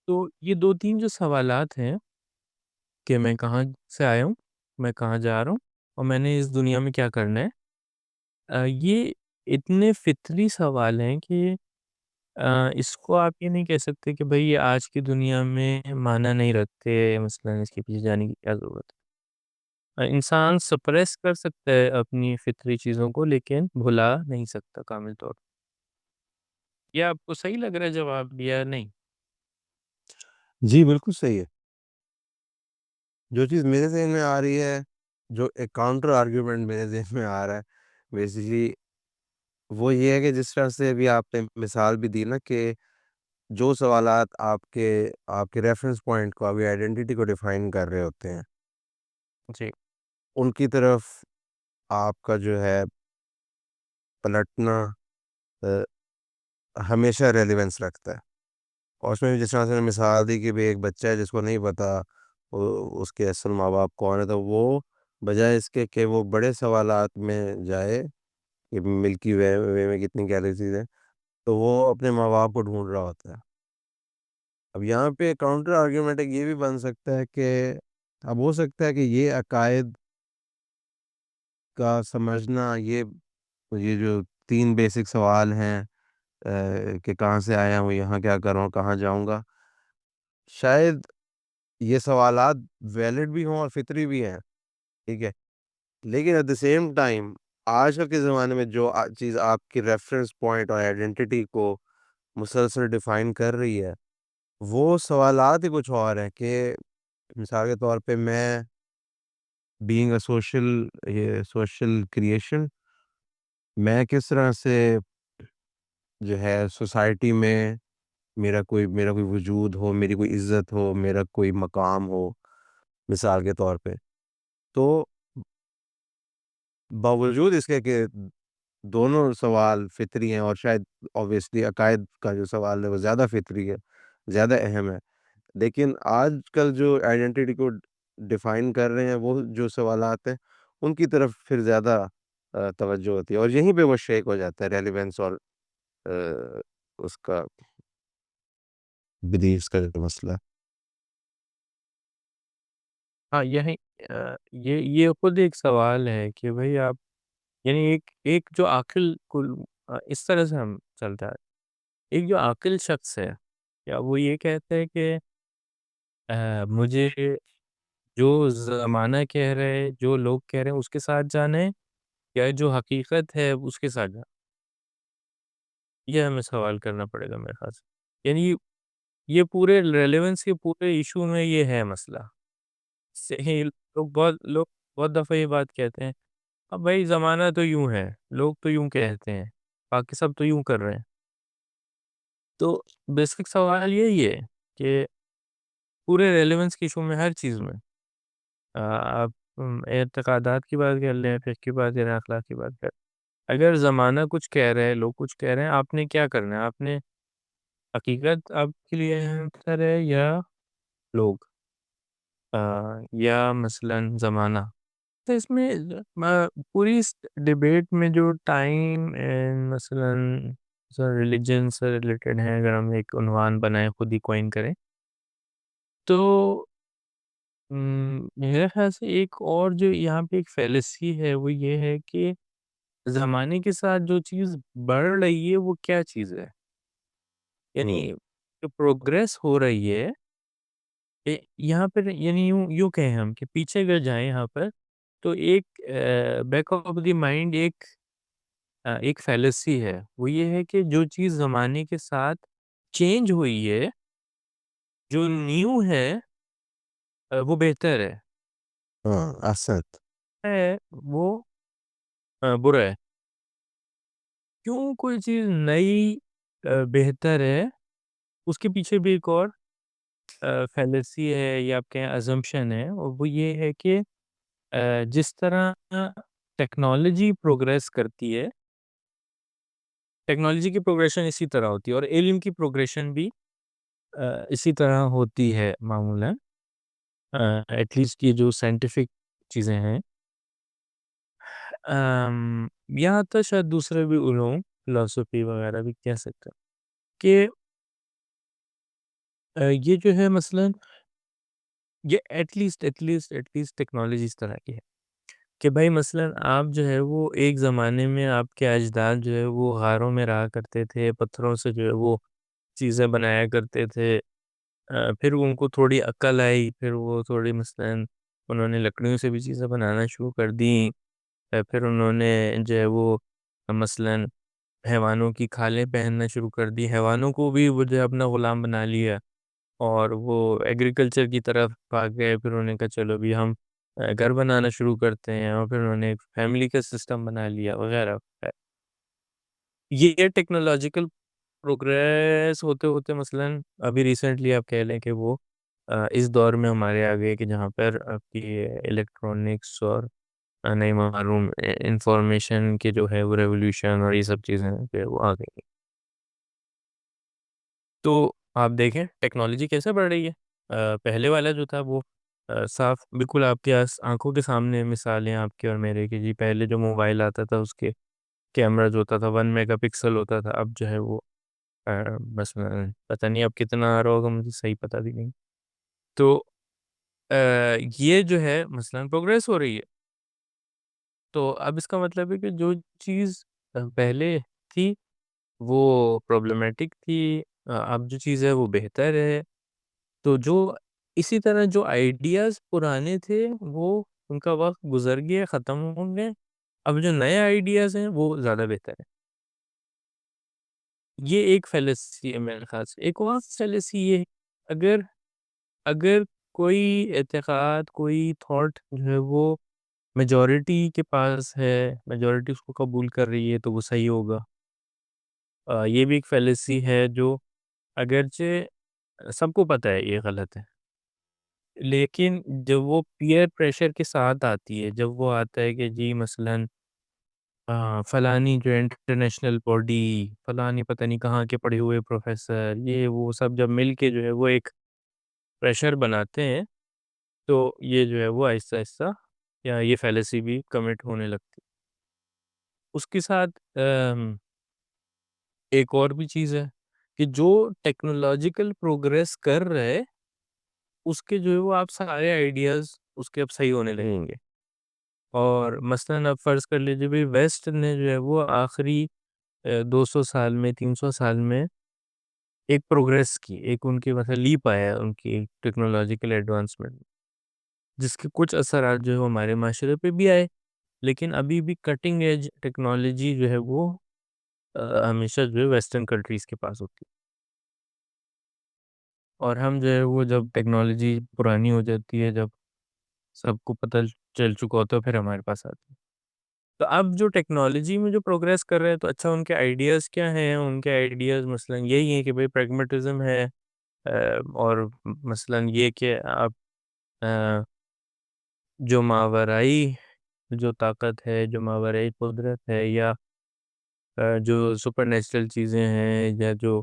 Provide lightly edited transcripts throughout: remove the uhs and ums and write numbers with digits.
تو یہ 2-3 جو سوالات ہیں کہ میں کہاں سے آیا ہوں، میں کہاں جا رہا ہوں اور میں نے اس دنیا میں کیا کرنا ہے، یہ اتنے فطری سوال ہیں کہ اس کو آپ یہ نہیں کہہ سکتے کہ بھئی یہ آج کی دنیا میں معنی نہیں رکھتے، مثلاً اس کے پیچھے جانے کی کیا ضرورت ہے۔ انسان سپریس کر سکتا ہے اپنی فطری چیزوں کو لیکن بھلا نہیں سکتا کامل طور پر۔ یہ آپ کو صحیح لگ رہا ہے جواب یا نہیں؟ جی بالکل صحیح ہے. جو چیز میرے ذہن میں آ رہی ہے، جو ایک کاؤنٹر آرگیومنٹ میرے ذہن میں آ رہا ہے بیسیکلی وہ یہ ہے کہ جس طرح سے ابھی آپ نے مثال بھی دی نا کہ جو سوالات آپ کے ریفرنس پوائنٹ کو، آپ کی آئیڈینٹی کو ڈیفائن کر رہے ہوتے ہیں، جی، ان کی طرف آپ کا جو ہے پلٹنا ہمیشہ ریلیونس رکھتا ہے. اور اس میں بھی جس طرح سے نے مثال دی کہ بھی ایک بچہ ہے جس کو نہیں پتا اس کے اصل ماں باپ کون ہے، تو وہ بجائے اس کے کہ وہ بڑے سوالات میں جائے کہ ملکی وے میں کتنی گیلیکسیز ہیں، تو وہ اپنے ماں باپ کو ڈھونڈ رہا ہوتا ہے. اب یہاں پہ کاؤنٹر آرگیومنٹ یہ بھی بن سکتا ہے کہ اب ہو سکتا ہے کہ یہ عقائد کا سمجھنا، یہ جو 3 بیسک سوال ہیں کہ کہاں سے آیا ہوں، یہاں کیا کر رہا ہوں، کہاں جاؤں گا، شاید یہ سوالات ویلڈ بھی ہوں اور فطری بھی ہیں. ٹھیک ہے، لیکن ایٹ دا سیم ٹائم آج کل کے زمانے میں جو چیز آپ کی ریفرنس پوائنٹ اور آئیڈینٹی کو مسلسل ڈیفائن کر رہی ہے، وہ سوالات ہی کچھ اور ہیں. کہ مثال کے طور پہ میں بینگ اے سوشل کریشن، میں کس طرح سے جو ہے سوسائٹی میں میرا کوئی وجود ہو، میری کوئی عزت ہو، میرا کوئی مقام ہو، مثال کے طور پہ. تو باوجود اس کے کہ دونوں سوال فطری ہیں، اور شاید اوبویسلی عقائد کا جو سوال ہے وہ زیادہ فطری ہے، زیادہ اہم ہے، لیکن آج کل جو آئیڈینٹی کو ڈیفائن کر رہے ہیں وہ جو سوالات ہیں ان کی طرف پھر زیادہ توجہ ہوتی ہے، اور یہیں پہ وہ شیک ہو جاتا ہے ریلیونس اور اس کا بلیفس کا جو مسئلہ ہے. ہاں، یہی یہ خود ایک سوال ہے کہ بھئی آپ یعنی ایک جو عاقل اس طرح سے ہم چلتا ہے، ایک جو عاقل شخص ہے کیا وہ یہ کہتا ہے کہ مجھے جو زمانہ کہہ رہے ہیں، جو لوگ کہہ رہے ہیں اس کے ساتھ جانا ہے یا جو حقیقت ہے اس کے ساتھ جانا؟ یہ ہمیں سوال کرنا پڑے گا میرے خیال سے. یعنی یہ پورے ریلیونس کے پورے ایشو میں یہ ہے مسئلہ. صحیح، لوگ بہت دفعہ یہ بات کہتے ہیں، اب بھائی زمانہ تو یوں ہے، لوگ تو یوں کہتے ہیں، باقی سب تو یوں کر رہے ہیں. تو بیسک سوال یہی ہے کہ پورے ریلیونس کے ایشو میں ہر چیز میں آپ اعتقادات کی بات کر لیں، فقہ کی بات کریں، اخلاق کی بات کریں، اگر زمانہ کچھ کہہ رہے ہیں، لوگ کچھ کہہ رہے ہیں، آپ نے کیا کرنا ہے؟ آپ نے حقیقت آپ کے لیے اہم تر ہے یا لوگ یا مثلاً زمانہ؟ تو اس میں پوری اس ڈیبیٹ میں جو ٹائم اینڈ مثلاً ریلیجن سے ریلیٹڈ ہے، اگر ہم ایک عنوان بنائیں، خود ہی کوائن کریں، تو میرے خیال سے ایک اور جو یہاں پہ ایک فیلسی ہے وہ یہ ہے کہ زمانے کے ساتھ جو چیز بڑھ رہی ہے وہ کیا چیز ہے؟ یعنی جو پروگریس ہو رہی ہے یہاں پر، یعنی یوں کہیں ہم کہ پیچھے اگر جائیں یہاں پر، تو ایک بیک آف دی مائنڈ ایک فیلسی ہے. وہ یہ ہے کہ جو چیز زمانے کے ساتھ چینج ہوئی ہے، جو نیو ہے وہ بہتر ہاں احسنت. وہ برا ہے. کیوں کوئی چیز نئی بہتر ہے؟ اس کے پیچھے بھی ایک اور فیلسی ہے یا آپ کہیں ازمپشن ہے، اور وہ یہ ہے کہ جس طرح ٹیکنالوجی پروگریس کرتی ہے، ٹیکنالوجی کی پروگریشن اسی طرح ہوتی ہے، اور علم کی پروگریشن بھی اسی طرح ہوتی ہے معمولاً. ایٹ لیسٹ یہ جو سائنٹیفک چیزیں ہیں، یہاں تو شاید دوسرے بھی علوم، فلاسفی وغیرہ بھی کہہ سکتے ہیں کہ یہ جو ہے مثلاً یہ ایٹ لیسٹ ٹیکنالوجی اس طرح کی ہے کہ بھائی مثلاً آپ جو ہے وہ ایک زمانے میں آپ کے اجداد جو ہے وہ غاروں میں رہا کرتے تھے، پتھروں سے جو ہے وہ چیزیں بنایا کرتے تھے، پھر ان کو تھوڑی عقل آئی، پھر وہ تھوڑی مثلاً انہوں نے لکڑیوں سے بھی چیزیں بنانا شروع کر دیں، پھر انہوں نے جو ہے وہ مثلاً حیوانوں کی کھالیں پہننا شروع کر دی، حیوانوں کو بھی وہ جو ہے اپنا غلام بنا لیا، اور وہ ایگریکلچر کی طرف بھاگ گئے، پھر انہوں نے کہا چلو بھی ہم گھر بنانا شروع کرتے ہیں، اور پھر انہوں نے ایک فیملی کا سسٹم بنا لیا وغیرہ وغیرہ۔ یہ ٹیکنالوجیکل پروگریس ہوتے ہوتے مثلاً ابھی ریسنٹلی آپ کہہ لیں کہ وہ اس دور میں ہمارے آ گئے کہ جہاں پر آپ کی الیکٹرانکس اور نئی معلوم انفارمیشن کے جو ہے وہ ریولیوشن اور یہ سب چیزیں جو ہے وہ آ گئی۔ تو آپ دیکھیں ٹیکنالوجی کیسے بڑھ رہی ہے۔ پہلے والا جو تھا وہ صاف بالکل آپ کے آنکھوں کے سامنے مثالیں آپ کے اور میرے کہ جی پہلے جو موبائل آتا تھا اس کے کیمرہ جو ہوتا تھا 1 میگا پکسل ہوتا تھا، اب جو ہے وہ بس پتہ نہیں اب کتنا آ رہا ہوگا، مجھے صحیح پتہ بھی نہیں۔ تو یہ جو ہے مثلاً پروگریس ہو رہی ہے، تو اب اس کا مطلب ہے کہ جو چیز پہلے تھی وہ پرابلمیٹک تھی، اب جو چیز ہے وہ بہتر ہے۔ تو جو اسی طرح جو آئیڈیاز پرانے تھے وہ ان کا وقت گزر گیا، ختم ہو گئے، اب جو نئے آئیڈیاز ہیں وہ زیادہ بہتر ہیں۔ یہ ایک فیلسی ہے میرے خیال سے۔ ایک اور فیلسی یہ ہے، اگر اگر کوئی اعتقاد، کوئی تھاٹ جو ہے وہ میجورٹی کے پاس ہے، میجورٹی اس کو قبول کر رہی ہے تو وہ صحیح ہوگا۔ یہ بھی ایک فیلسی ہے جو اگرچہ سب کو پتہ ہے یہ غلط ہے، لیکن جب وہ پیئر پریشر کے ساتھ آتی ہے، جب وہ آتا ہے کہ جی مثلاً فلانی جو انٹرنیشنل باڈی، فلانی پتہ نہیں کہاں کے پڑھے ہوئے پروفیسر، یہ وہ سب جب مل کے جو ہے وہ ایک پریشر بناتے ہیں، تو یہ جو ہے وہ آہستہ آہستہ یا یہ فیلسی بھی کمٹ ہونے لگتی ہے۔ اس کے ساتھ ایک اور بھی چیز ہے کہ جو ٹیکنالوجیکل پروگریس کر رہے اس کے جو ہے وہ آپ سارے آئیڈیاز اس کے اب صحیح ہونے لگیں گے، اور مثلاً اب فرض کر لیجیے بھی ویسٹ نے جو ہے وہ آخری 200 سال میں 300 سال میں ایک پروگریس کی، ایک ان کی مثلا لیپ آیا ان کی ٹیکنالوجیکل ایڈوانسمنٹ، جس کے کچھ اثرات جو ہے وہ ہمارے معاشرے پہ بھی آئے، لیکن ابھی بھی کٹنگ ایج ٹیکنالوجی جو ہے وہ ہمیشہ جو ہے ویسٹرن کنٹریز کے پاس ہوتی ہے، اور ہم جو ہے وہ جب ٹیکنالوجی پرانی ہو جاتی ہے، جب سب کو پتہ چل چکا ہوتا ہے، پھر ہمارے پاس آتی ہے۔ تو اب جو ٹیکنالوجی میں جو پروگریس کر رہے ہیں تو اچھا ان کے آئیڈیاز کیا ہیں؟ ان کے آئیڈیاز مثلاً یہی ہیں کہ بھئی پریگمیٹزم ہے، اور مثلاً یہ کہ آپ جو ماورائی جو طاقت ہے، جو ماورائی قدرت ہے، یا جو سپر نیچرل چیزیں ہیں، یا جو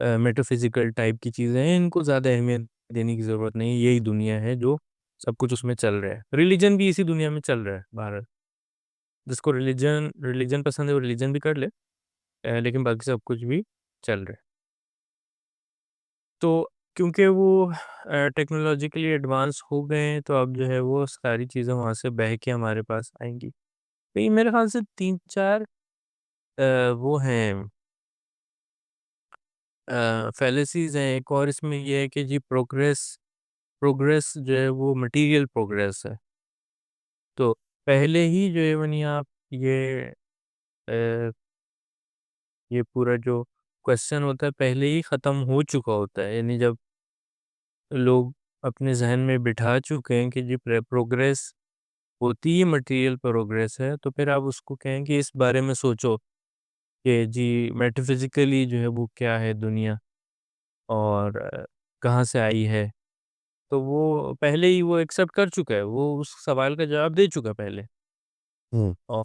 میٹا فزیکل ٹائپ کی چیزیں ہیں، ان کو زیادہ اہمیت دینے کی ضرورت نہیں ہے، یہی دنیا ہے جو سب کچھ اس میں چل رہا ہے۔ ریلیجن بھی اسی دنیا میں چل رہا ہے باہر، جس کو ریلیجن پسند ہے وہ ریلیجن بھی کر لے، لیکن باقی سب کچھ بھی چل رہا ہے۔ تو کیونکہ وہ ٹیکنالوجیکلی ایڈوانس ہو گئے ہیں تو اب جو ہے وہ ساری چیزیں وہاں سے بہہ کے ہمارے پاس آئیں گی۔ تو یہ میرے خیال سے 3 4 وہ ہیں فیلسیز ہیں۔ ایک اور اس میں یہ ہے کہ جی پروگریس جو ہے وہ مٹیریل پروگریس ہے، تو پہلے ہی جو ہے یعنی آپ یہ یہ پورا جو کوشچن ہوتا ہے پہلے ہی ختم ہو چکا ہوتا ہے، یعنی جب لوگ اپنے ذہن میں بٹھا چکے ہیں کہ جی پروگریس ہوتی ہی مٹیریل پروگریس ہے، تو پھر آپ اس کو کہیں کہ اس بارے میں سوچو کہ جی میٹافزیکلی جو ہے وہ کیا ہے دنیا، اور کہاں سے آئی ہے، تو وہ پہلے ہی وہ ایکسیپٹ کر چکا ہے، وہ اس سوال کا جواب دے چکا پہلے۔ ہوں، اور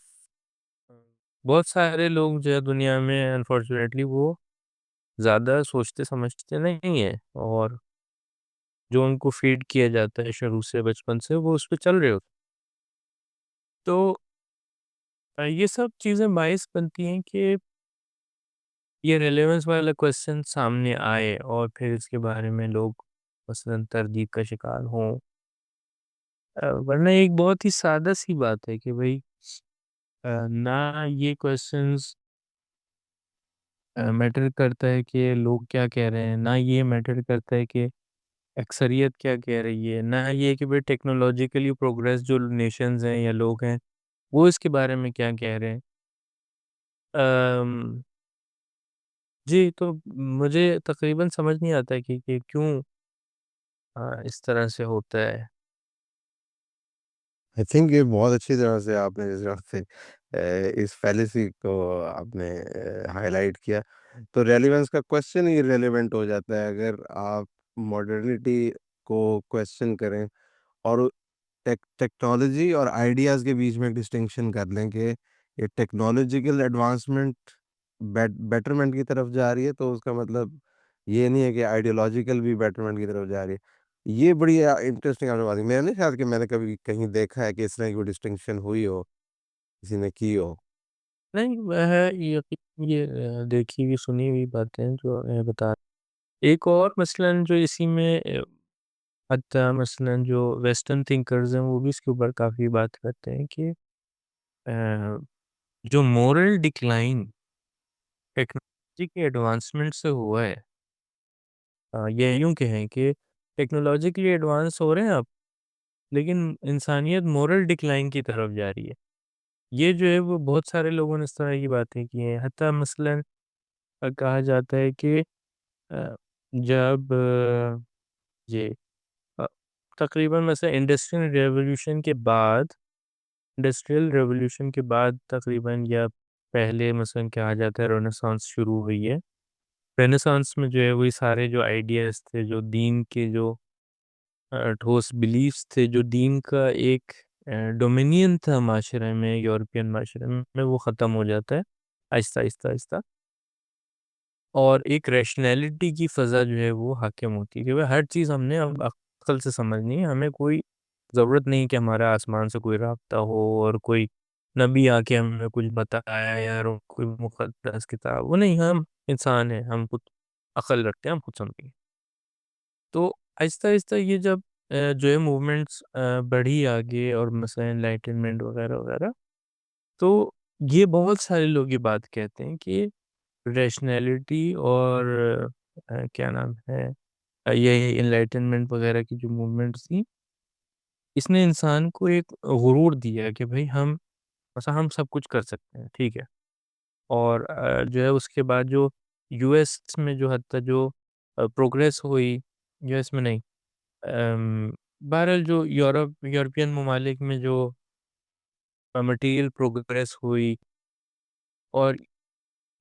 بہت سارے لوگ جو ہے دنیا میں انفارچونیٹلی وہ زیادہ سوچتے سمجھتے نہیں ہیں، اور جو ان کو فیڈ کیا جاتا ہے شروع سے بچپن سے وہ اس پہ چل رہے ہوتے ہیں۔ تو یہ سب چیزیں باعث بنتی ہیں کہ یہ ریلیونس والا کویسچن سامنے آئے اور پھر اس کے بارے میں لوگ مثلاً تردید کا شکار ہوں، ورنہ ایک بہت ہی سادہ سی بات ہے کہ بھائی نہ یہ کویسچنز میٹر کرتا ہے کہ لوگ کیا کہہ رہے ہیں، نہ یہ میٹر کرتا ہے کہ اکثریت کیا کہہ رہی ہے، نہ یہ کہ بھائی ٹیکنالوجیکلی پروگریس جو نیشنز ہیں یا لوگ ہیں وہ اس کے بارے میں کیا کہہ رہے ہیں۔ ام، جی تو مجھے تقریباً سمجھ نہیں آتا کہ کیوں اس طرح سے ہوتا ہے۔ آئی تھنک یہ بہت اچھی طرح سے آپ نے جس طرح سے اس فیلیسی کو آپ نے ہائی لائٹ کیا، تو ریلیونس کا کوشچن ہی ریلیونٹ ہو جاتا ہے اگر آپ ماڈرنٹی کو کوشچن کریں اور ٹیکنالوجی اور آئیڈیاز کے بیچ میں ڈسٹنکشن کر لیں کہ یہ ٹیکنالوجیکل ایڈوانسمنٹ بیٹرمنٹ کی طرف جا رہی ہے، تو اس کا مطلب یہ نہیں ہے کہ آئیڈیولوجیکل بھی بیٹرمنٹ کی طرف جا رہی ہے۔ یہ بڑی انٹرسٹنگ آپ نے بات کی، میں نہیں خیال کہ میں نے کبھی کہیں دیکھا ہے کہ اس طرح کی کوئی ڈسٹنکشن ہوئی ہو، کسی نے کی ہو۔ نہیں وہ یہ دیکھی ہوئی سنی ہوئی باتیں جو میں بتا ایک اور مثلاً جو اسی میں حتیٰ مثلاً جو ویسٹرن تھنکرز ہیں وہ بھی اس کے اوپر کافی بات کرتے ہیں کہ جو مورل ڈکلائن ٹیکنالوجی کے ایڈوانسمنٹ سے ہوا ہے، یہ یوں کہیں کہ ٹیکنالوجیکلی ایڈوانس ہو رہے ہیں آپ، لیکن انسانیت مورل ڈکلائن کی طرف جا رہی ہے۔ یہ جو ہے وہ بہت سارے لوگوں نے اس طرح کی باتیں کی ہیں، حتیٰ مثلاً کہا جاتا ہے کہ آ، جب یہ آ، تقریباً مثلا انڈسٹریل ریولوشن کے بعد تقریباً یا پہلے مثلا کہا جاتا ہے رینیسانس شروع ہوئی ہے۔ رینیسانس میں جو ہے وہی سارے جو آئیڈیاز تھے، جو دین کے جو ٹھوس بلیفس تھے، جو دین کا ایک ڈومینین تھا معاشرے میں، یورپین معاشرے میں، وہ ختم ہو جاتا ہے آہستہ آہستہ آہستہ، اور ایک ریشنیلٹی کی فضا جو ہے وہ حاکم ہوتی ہے کہ بھئی ہر چیز ہم نے اب عقل سے سمجھنی ہے، ہمیں کوئی ضرورت نہیں کہ ہمارا آسمان سے کوئی رابطہ ہو اور کوئی نبی آ کے ہمیں کچھ بتایا یا کوئی مقدس کتاب، وہ نہیں، ہم انسان ہیں، ہم خود عقل رکھتے ہیں، ہم خود سمجھیں گے۔ تو آہستہ آہستہ یہ جب جو ہے موومنٹس بڑھی آگے اور مثلا انلائٹنمنٹ وغیرہ وغیرہ، تو یہ بہت سارے لوگ یہ بات کہتے ہیں کہ ریشنیلٹی اور کیا نام ہے یہ انلائٹنمنٹ وغیرہ کی جو موومنٹس تھیں، اس نے انسان کو ایک غرور دیا کہ بھئی ہم مثلا ہم سب کچھ کر سکتے ہیں، ٹھیک ہے، اور جو ہے اس کے بعد جو یو ایس میں جو حتیٰ جو پروگریس ہوئی، یو ایس میں نہیں، بہرحال جو یورپین ممالک میں جو مٹیریل پروگریس ہوئی، اور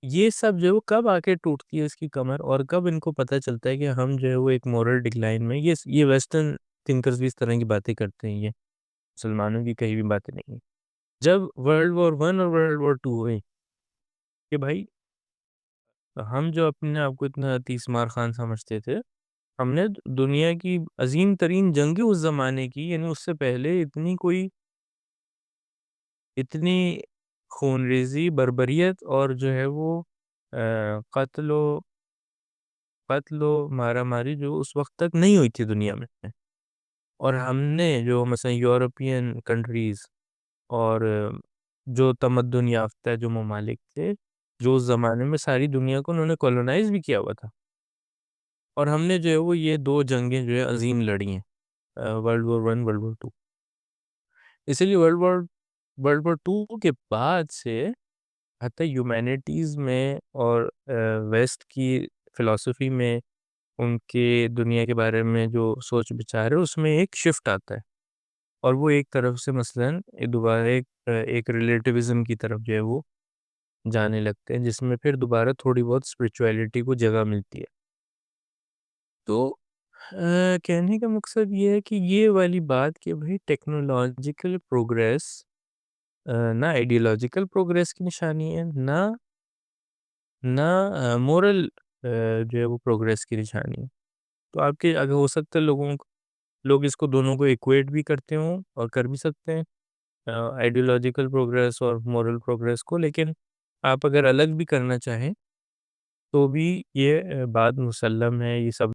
یہ سب جو ہے وہ کب آ کے ٹوٹتی ہے اس کی کمر، اور کب ان کو پتہ چلتا ہے کہ ہم جو ہے وہ ایک مورل ڈکلائن میں، یہ ویسٹرن تھنکرز بھی اس طرح کی باتیں کرتے ہیں، یہ مسلمانوں کی کہیں بھی باتیں نہیں ہیں۔ جب ورلڈ وار ون اور ورلڈ وار ٹو ہوئی کہ بھائی ہم جو اپنے آپ کو اتنا تیس مار خان سمجھتے تھے، ہم نے دنیا کی عظیم ترین جنگیں اس زمانے کی، یعنی اس سے پہلے اتنی خونریزی، بربریت اور جو ہے وہ قتل و مارا ماری جو اس وقت تک نہیں ہوئی تھی دنیا میں، اور ہم نے جو مثلا یورپین کنٹریز اور جو تمدن یافتہ جو ممالک تھے، جو اس زمانے میں ساری دنیا کو انہوں نے کولونائز بھی کیا ہوا تھا، اور ہم نے جو ہے وہ یہ دو جنگیں جو ہے عظیم لڑی ہیں، world war one, world war two. اسی لیے ورلڈ وار ٹو کے بعد سے حتیٰ ہیومینٹیز میں اور ویسٹ کی فلسفی میں، ان کے دنیا کے بارے میں جو سوچ بچار ہے اس میں ایک شفٹ آتا ہے، اور وہ ایک طرف سے مثلاً دوبارہ ایک ریلیٹیوزم کی طرف جو ہے وہ جانے لگتے ہیں، جس میں پھر دوبارہ تھوڑی بہت اسپرچویلٹی کو جگہ ملتی ہے۔ تو کہنے کا مقصد یہ ہے کہ یہ والی بات کہ بھئی ٹیکنالوجیکل پروگریس نہ آئیڈیولوجیکل پروگریس کی نشانی ہے، نہ مورل جو ہے وہ پروگریس کی نشانی ہے۔ تو آپ کے اگر ہو سکتا ہے لوگ اس کو دونوں کو ایکویٹ بھی کرتے ہوں اور کر بھی سکتے ہیں، آئیڈیولوجیکل پروگریس اور مورل پروگریس کو، لیکن آپ اگر الگ بھی کرنا چاہیں تو بھی یہ بات مسلم ہے، یہ سب